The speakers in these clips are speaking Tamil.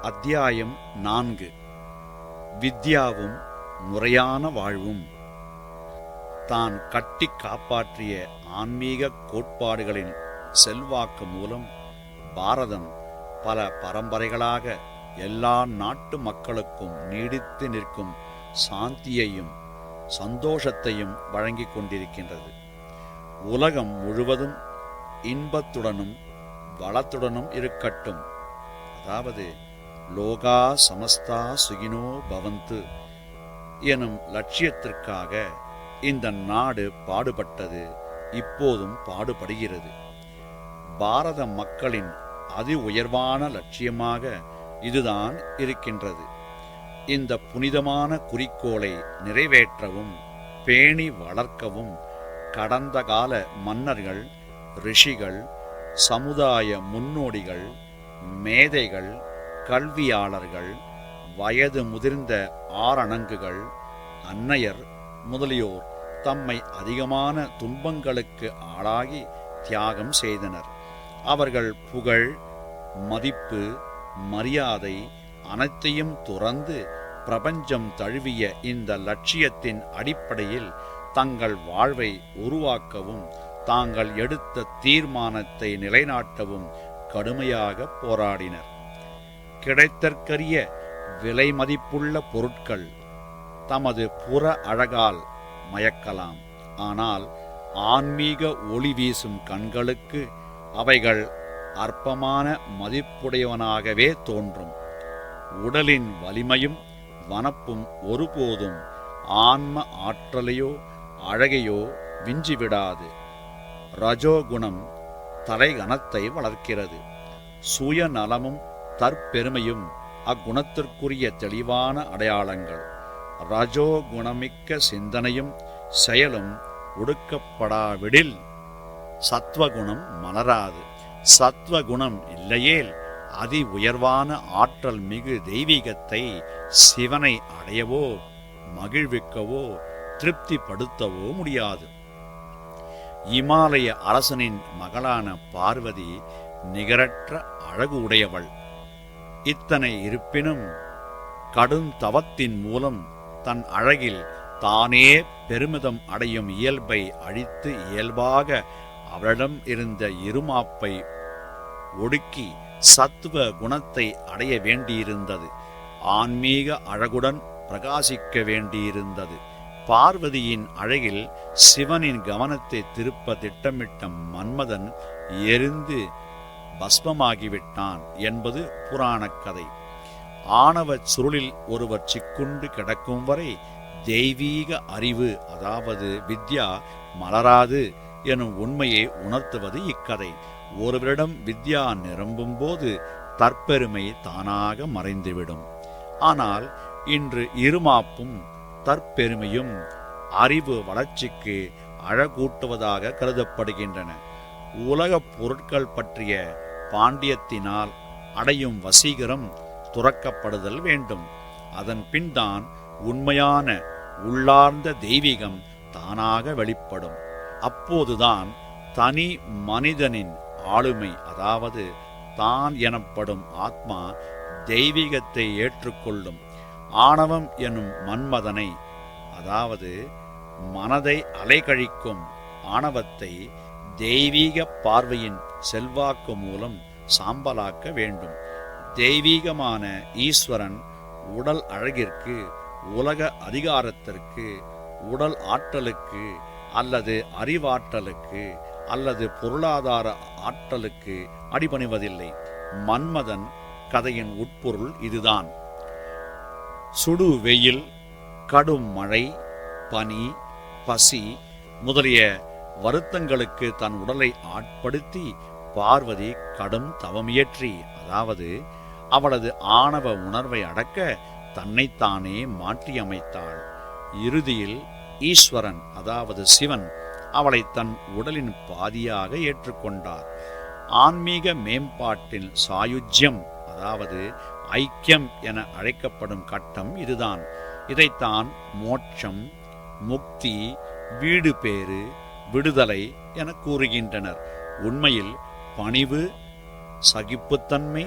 அத்தியாயம் 4. வித்யாவும் முறையான வாழ்வும். தான் கட்டி காப்பாற்றிய ஆன்மீக கோட்பாடுகளின் செல்வாக்கு மூலம் பாரதம் பல பரம்பரைகளாக எல்லா நாட்டு மக்களுக்கும் நீடித்து நிற்கும் சாந்தியையும் சந்தோஷத்தையும் வழங்கிக் கொண்டிருக்கின்றது. உலகம் முழுவதும் இன்பத்துடனும் வளத்துடனும் இருக்கட்டும், அதாவது லோகா சமஸ்தா சுகினோ பவந்து எனும் லட்சியத்திற்காக இந்த நாடு பாடுபட்டது, இப்போதும் பாடுபடுகிறது. பாரத மக்களின் அதி உயர்வான லட்சியமாக இதுதான் இருக்கின்றது. இந்த புனிதமான குறிக்கோளை நிறைவேற்றவும் பேணி வளர்க்கவும் கடந்த கால மன்னர்கள், ரிஷிகள், சமுதாய முன்னோடிகள், மேதைகள், கல்வியாளர்கள், வயது முதிர்ந்த ஆரணங்குகள், அன்னையர் முதலியோர் தம்மை அதிகமான துன்பங்களுக்கு ஆளாகி தியாகம் செய்தனர். அவர்கள் புகழ், மதிப்பு, மரியாதை அனைத்தையும் துறந்து பிரபஞ்சம் தழுவிய இந்த லட்சியத்தின் அடிப்படையில் தங்கள் வாழ்வை உருவாக்கவும் தாங்கள் எடுத்த தீர்மானத்தை நிலைநாட்டவும் கடுமையாக போராடினர். கிடைத்தற்கரிய விலை மதிப்புள்ள பொருட்கள் தமது புற அழகால் மயக்கலாம், ஆனால் ஆன்மீக ஒளி வீசும் கண்களுக்கு அவைகள் அற்பமான மதிப்புடையவனாகவே தோன்றும். உடலின் வலிமையும் வனப்பும் ஒருபோதும் ஆன்ம ஆற்றலையோ அழகையோ விஞ்சிவிடாது. ரஜோகுணம் தலைகணத்தை வளர்க்கிறது. சுயநலமும் தற்பெருமையும் அக்குணத்திற்குரிய தெளிவான அடையாளங்கள். ரஜோகுணமிக்க சிந்தனையும் செயலும் ஒடுக்கப்படாவிடில் சத்வகுணம் மலராது. சத்வகுணம் இல்லையேல் அதி உயர்வான ஆற்றல் மிகு தெய்வீகத்தை, சிவனை அடையவோ மகிழ்விக்கவோ திருப்திப்படுத்தவோ முடியாது. இமாலய அரசனின் மகளான பார்வதி நிகரற்ற அழகு உடையவள். இத்தனை இருப்பினும் கடும் தவத்தின் மூலம் தன் அழகில் தானே பெருமிதம் அடையும் இயல்பை அழித்து இயல்பாக அவளிடம் இருந்த இருமாப்பை ஒடுக்கி சத்துவ குணத்தை அடைய வேண்டியிருந்தது. ஆன்மீக அழகுடன் பிரகாசிக்க வேண்டியிருந்தது. பார்வதியின் அழகில் சிவனின் கவனத்தை திருப்ப திட்டமிட்ட மன்மதன் எரிந்து பஸ்மமாகிவிட்டான் என்பது புராணக் கதை. ஆணவ சுருளில் ஒருவர் சிக்குண்டு கிடக்கும் வரை தெய்வீக அறிவு, அதாவது வித்யா மலராது எனும் உண்மையை உணர்த்துவது இக்கதை. ஒருவரிடம் வித்யா நிரம்பும் போது தற்பெருமை தானாக மறைந்துவிடும். ஆனால் இன்று இருமாப்பும் தற்பெருமையும் அறிவு வளர்ச்சிக்கு அழகூட்டுவதாக கருதப்படுகின்றன. உலகப் பொருட்கள் பற்றிய பாண்டியத்தினால் அடையும் வசீகரம் துறக்கப்படுதல் வேண்டும். அதன் பின் தான் உண்மையான உள்ளார்ந்த தெய்வீகம் தானாக வெளிப்படும். அப்போதுதான் தனி மனிதனின் ஆளுமை, அதாவது தான் எனப்படும் ஆத்மா தெய்வீகத்தை ஏற்றுக்கொள்ளும். ஆணவம் எனும் மன்மதனை, அதாவது மனதை அலைகழிக்கும் ஆணவத்தை தெய்வீக பார்வையின் செல்வாக்கு மூலம் சாம்பலாக்க வேண்டும். தெய்வீகமான ஈஸ்வரன் உடல் அழகிற்கு, உலக அதிகாரத்திற்கு, உடல் ஆற்றலுக்கு அல்லது அறிவாற்றலுக்கு அல்லது பொருளாதார ஆற்றலுக்கு அடிபணிவதில்லை. மன்மதன் கதையின் உட்பொருள் இதுதான். சுடு வெயில், கடும் மழை, பனி, பசி முதலிய வருத்தங்களுக்கு தன் உடலை ஆட்படுத்தி பார்வதி கடும் தவமியற்றி, அதாவது அவளது ஆணவ உணர்வை அடக்க தன்னைத்தானே மாற்றியமைத்தாள். இறுதியில் ஈஸ்வரன், அதாவது சிவன், அவளை தன் உடலின் பாதியாக ஏற்றுக்கொண்டார். ஆன்மீக மேம்பாட்டின் சாயுஜ்யம், அதாவது ஐக்கியம் என அழைக்கப்படும் கட்டம் இதுதான். இதைத்தான் மோட்சம், முக்தி, வீடு பேறு, விடுதலை என கூறுகின்றனர். உண்மையில் பணிவு, சகிப்புத்தன்மை,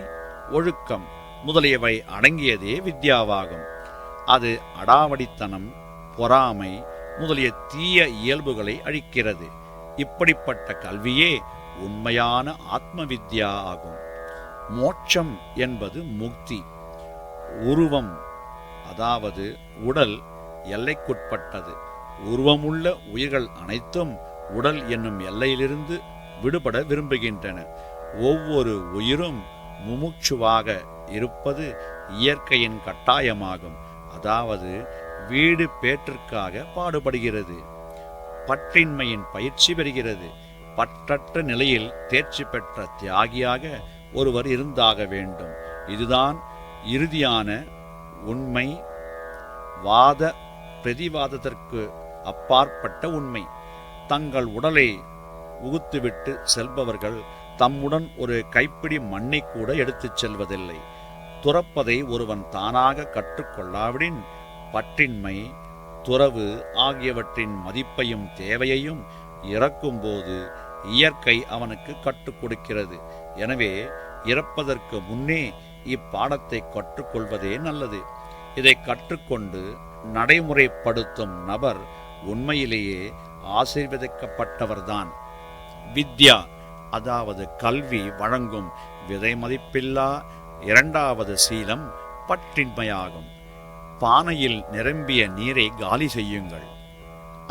ஒழுக்கம் முதலியவை அடங்கியதே வித்யாவாகும். அது அடாவடித்தனம், பொறாமை முதலிய தீய இயல்புகளை அழிக்கிறது. இப்படிப்பட்ட கல்வியே உண்மையான ஆத்ம வித்யா ஆகும். மோட்சம் என்பது முக்தி. உருவம், அதாவது உடல் எல்லைக்குட்பட்டது. உருவமுள்ள உயிர்கள் அனைத்தும் உடல் என்னும் எல்லையிலிருந்து விடுபட விரும்புகின்றன. ஒவ்வொரு உயிரும் முமுட்சுவாக இருப்பது இயற்கையின் கட்டாயமாகும். அதாவது வீடு பேற்றிற்காக பாடுபடுகிறது. பற்றின்மையின் பயிற்சி பெறுகிறது. பற்றற்ற நிலையில் தேர்ச்சி பெற்ற தியாகியாக ஒருவர் இருந்தாக வேண்டும். இதுதான் இறுதியான உண்மை. வாத பிரதிவாதத்திற்கு அப்பாற்பட்ட உண்மை. தங்கள் உடலை உகுத்துவிட்டு செல்பவர்கள் தம்முடன் ஒரு கைப்பிடி மண்ணை கூட எடுத்துச் செல்வதில்லை. துறப்பதை ஒருவன் தானாக கற்றுக்கொள்ளாவிடின் பற்றின்மை, துறவு ஆகியவற்றின் மதிப்பையும் தேவையையும் இறக்கும்போது இயற்கை அவனுக்கு கற்றுக் கொடுக்கிறது. எனவே இறப்பதற்கு முன்னே இப்பாடத்தை கற்றுக்கொள்வதே நல்லது. இதை கற்றுக்கொண்டு நடைமுறைப்படுத்தும் நபர் உண்மையிலேயே ஆசீர்வதிக்கப்பட்டவர்தான். வித்யா, அதாவது கல்வி வழங்கும் விதை மதிப்பில்லா இரண்டாவது சீலம் பற்றின்மையாகும். பானையில் நிரம்பிய நீரை காலி செய்யுங்கள்.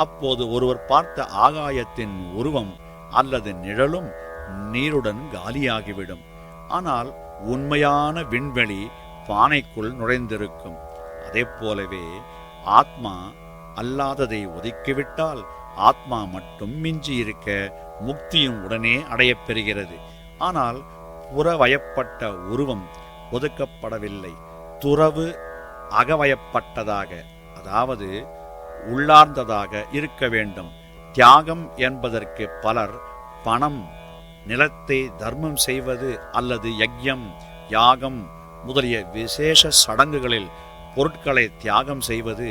அப்போது ஒருவர் பார்த்த ஆகாயத்தின் உருவம் அல்லது நிழலும் நீருடன் காலியாகிவிடும். ஆனால் உண்மையான விண்வெளி பானைக்குள் நுழைந்திருக்கும். அதே போலவே ஆத்மா அல்லாததை ஒதுக்கிவிட்டால் ஆத்மா மட்டும் மிஞ்சி இருக்க முக்தியும் உடனே அடையப் பெறுகிறது. ஆனால் புறவயப்பட்ட உருவம் ஒதுக்கப்படவில்லை. துறவு அகவயப்பட்டதாக, அதாவது உள்ளார்ந்ததாக இருக்க வேண்டும். தியாகம் என்பதற்கு பலர் பணம், நிலத்தை தர்மம் செய்வது அல்லது யஜ்யம், யாகம் முதலிய விசேஷ சடங்குகளில் பொருட்களை தியாகம் செய்வது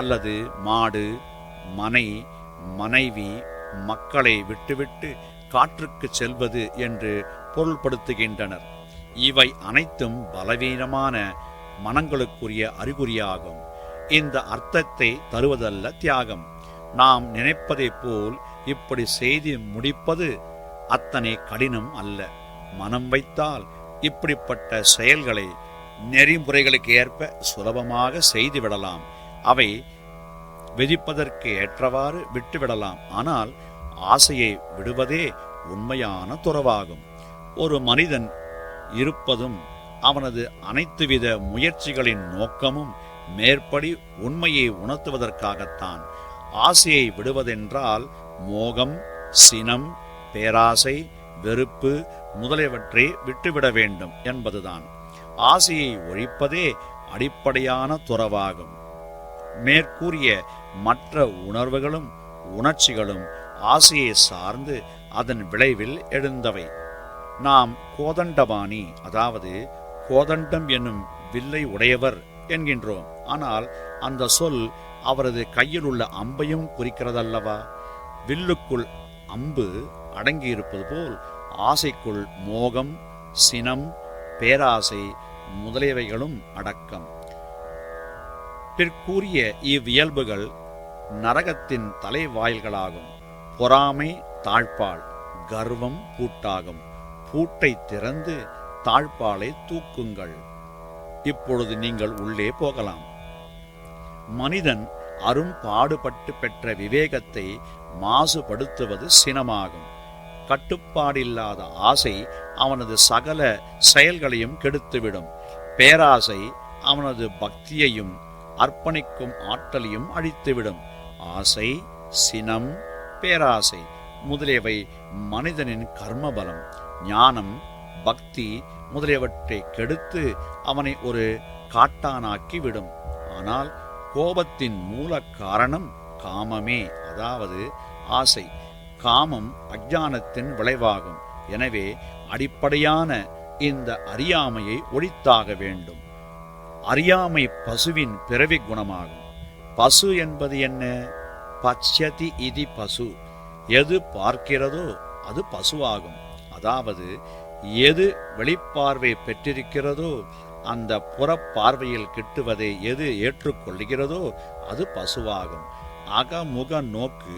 அல்லது மாடு, மனை, மனைவி, மக்களை விட்டுவிட்டு காற்றுக்கு செல்வது என்று பொருள்படுத்துகின்றனர். இவை அனைத்தும் பலவீனமான மனங்களுக்குரிய அறிகுறியாகும். இந்த அர்த்தத்தை தருவதல்ல தியாகம். நாம் நினைப்பதைப் போல் இப்படி செய்து முடிப்பது அத்தனை கடினம் அல்ல. மனம் வைத்தால் இப்படிப்பட்ட செயல்களை நெறிமுறைகளுக்கு ஏற்ப சுலபமாக செய்துவிடலாம். அவை விதிப்பதற்கு ஏற்றவாறு விட்டுவிடலாம். ஆனால் ஆசையை விடுவதே உண்மையான துறவாகும். ஒரு மனிதன் இருப்பதும் அவனது அனைத்துவித முயற்சிகளின் நோக்கமும் மேற்படி உண்மையை உணர்த்துவதற்காகத்தான். ஆசையை விடுவதென்றால் மோகம், சினம், பேராசை, வெறுப்பு முதலியவற்றை விட்டுவிட வேண்டும் என்பதுதான். ஆசையை ஒழிப்பதே அடிப்படையான துறவாகும். மேற்கூறிய மற்ற உணர்வுகளும் உணர்ச்சிகளும் ஆசையை சார்ந்து அதன் விளைவில் எழுந்தவை. நாம் கோதண்டபாணி, அதாவது கோதண்டம் என்னும் வில்லை உடையவர் என்கின்றோம். ஆனால் அந்த சொல் அவரது கையில் உள்ள அம்பையும் குறிக்கிறதல்லவா? வில்லுக்குள் அம்பு அடங்கியிருப்பது போல் ஆசைக்குள் மோகம், சினம், பேராசை முதலியவைகளும் அடக்கம். பிற்கூறிய இவ்வியல்புகள் நரகத்தின் தலைவாயில்களாகும். பொறாமை தாழ்பாள், கர்வம் பூட்டாகும். பூட்டை திறந்து தாழ்பாலை தூக்குங்கள். இப்பொழுது நீங்கள் உள்ளே போகலாம். மனிதன் அரும்பாடுபட்டு பெற்ற விவேகத்தை மாசுபடுத்துவது சினமாகும். கட்டுப்பாடில்லாத ஆசை அவனது சகல செயல்களையும் கெடுத்துவிடும். பேராசை அவனது பக்தியையும் அர்ப்பணிக்கும் ஆற்றலையும் அழித்துவிடும். ஆசை, சினம், பேராசை முதலியவை மனிதனின் கர்மபலம். ஞானம், பக்தி முதலியவற்றை கெடுத்து அவனை ஒரு காட்டானாக்கி விடும். ஆனால் கோபத்தின் மூல காரணம் காமமே, அதாவது ஆசை. காமம் அஞ்ஞானத்தின் விளைவாகும். எனவே அடிப்படையான இந்த அறியாமையை ஒழித்தாக வேண்டும். அறியாமை பசுவின் பிறவி குணமாகும். பசு என்பது என்ன? பச்சதி இதி பசு. எது பார்க்கிறதோ அது பசுவாகும். அதாவது எது வெளிப்பார்வை பெற்றிருக்கிறதோ அந்த புறப்பார்வையில் கிட்டுவதை எது ஏற்றுக்கொள்கிறதோ அது பசுவாகும். அகமுக நோக்கு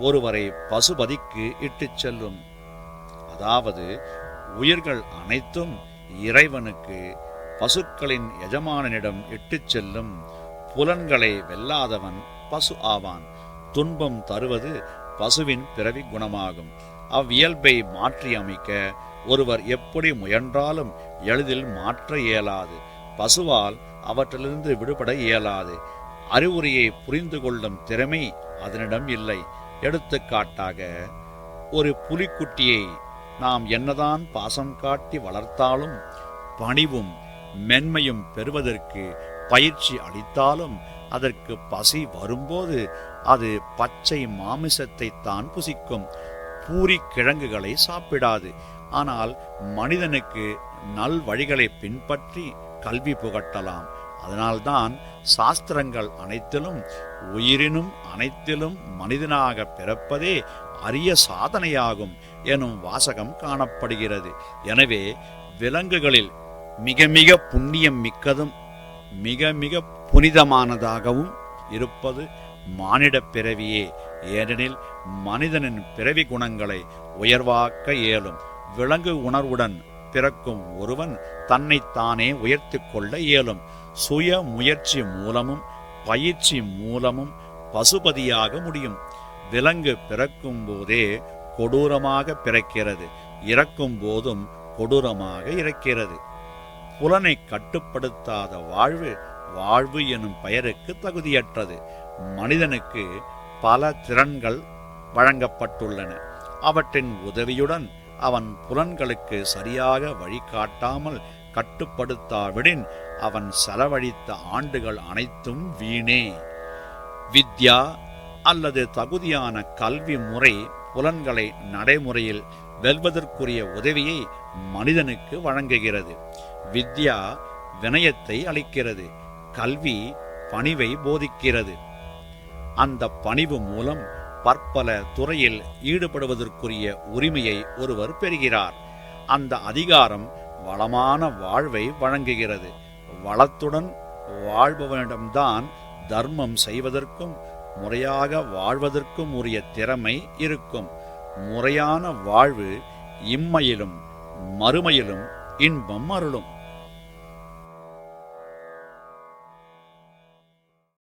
ஒருவரை பசுபதிக்கு இட்டுச் செல்லும். அதாவது உயிர்கள் அனைத்தும் இறைவனுக்கு பசுக்களின் எஜமானனிடம் இட்டுச் செல்லும். புலன்களை வெல்லாதவன் பசு ஆவான். துன்பம் தருவது பசுவின் பிறவி குணமாகும். அவ்வியல்பை மாற்றி அமைக்க ஒருவர் எப்படி முயன்றாலும் எளிதில் மாற்ற இயலாது. பசுவால் அவற்றிலிருந்து விடுபட இயலாது. அறிவுரையை புரிந்து கொள்ளும் திறமை அதனிடம் இல்லை. எடுத்துக்காட்டாக, ஒரு புலிக்குட்டியை நாம் என்னதான் பாசம் காட்டி வளர்த்தாலும், பணிவும் மென்மையும் பெறுவதற்கு பயிற்சி அளித்தாலும், அதற்கு பசி வரும்போது அது பச்சை மாமிசத்தை தான் புசிக்கும். பூரி கிழங்குகளை சாப்பிடாது. ஆனால் மனிதனுக்கு நல் வழிகளை பின்பற்றி கல்வி புகட்டலாம். அதனால்தான் சாஸ்திரங்கள் அனைத்திலும் உயிரினும் அனைத்திலும் மனிதனாக பிறப்பதே அரிய சாதனையாகும் எனும் வாசகம் காணப்படுகிறது. எனவே விலங்குகளில் மிக மிக புண்ணியம் மிக்கதும் மிக மிக புனிதமானதாகவும் இருப்பது மானிட பிறவியே. ஏனெனில் மனிதனின் பிறவி குணங்களை உயர்வாக்க இயலும். விலங்கு உணர்வுடன் பிறக்கும் ஒருவன் தன்னைத்தானே உயர்த்தி கொள்ள இயலும். சுய முயற்சி மூலமும் பயிற்சி மூலமும் பசுபதியாக முடியும். விலங்கு பிறக்கும் போதே கொடூரமாக பிறக்கிறது, இறக்கும் போதும் கொடூரமாக இறக்கிறது. புலனை கட்டுப்படுத்தாத வாழ்வு எனும் பெயருக்கு தகுதியற்றது. மனிதனுக்கு பல திறன்கள் வழங்கப்பட்டுள்ளன. அவற்றின் உதவியுடன் அவன் புலன்களுக்கு சரியாக வழிகாட்டாமல் கட்டுப்படுத்தாவிடின் அவன் செலவழித்த ஆண்டுகள் அனைத்தும் வீணே. வித்யா அல்லது தகுதியான கல்வி முறை புலன்களை நடைமுறையில் வெல்வதற்குரிய உதவியை மனிதனுக்கு வழங்குகிறது. வித்யா வினயத்தை அளிக்கிறது. கல்வி பணிவை போதிக்கிறது. அந்த பணிவு மூலம் பற்பல துறையில் ஈடுபடுவதற்குரிய உரிமையை ஒருவர் பெறுகிறார். அந்த அதிகாரம் வளமான வாழ்வை வழங்குகிறது. வளத்துடன் வாழ்பவனிடம்தான் தர்மம் செய்வதற்கும் முறையாக வாழ்வதற்கும் உரிய திறமை இருக்கும். முறையான வாழ்வு இம்மையிலும் மறுமையிலும் இன்பம் அருளும்.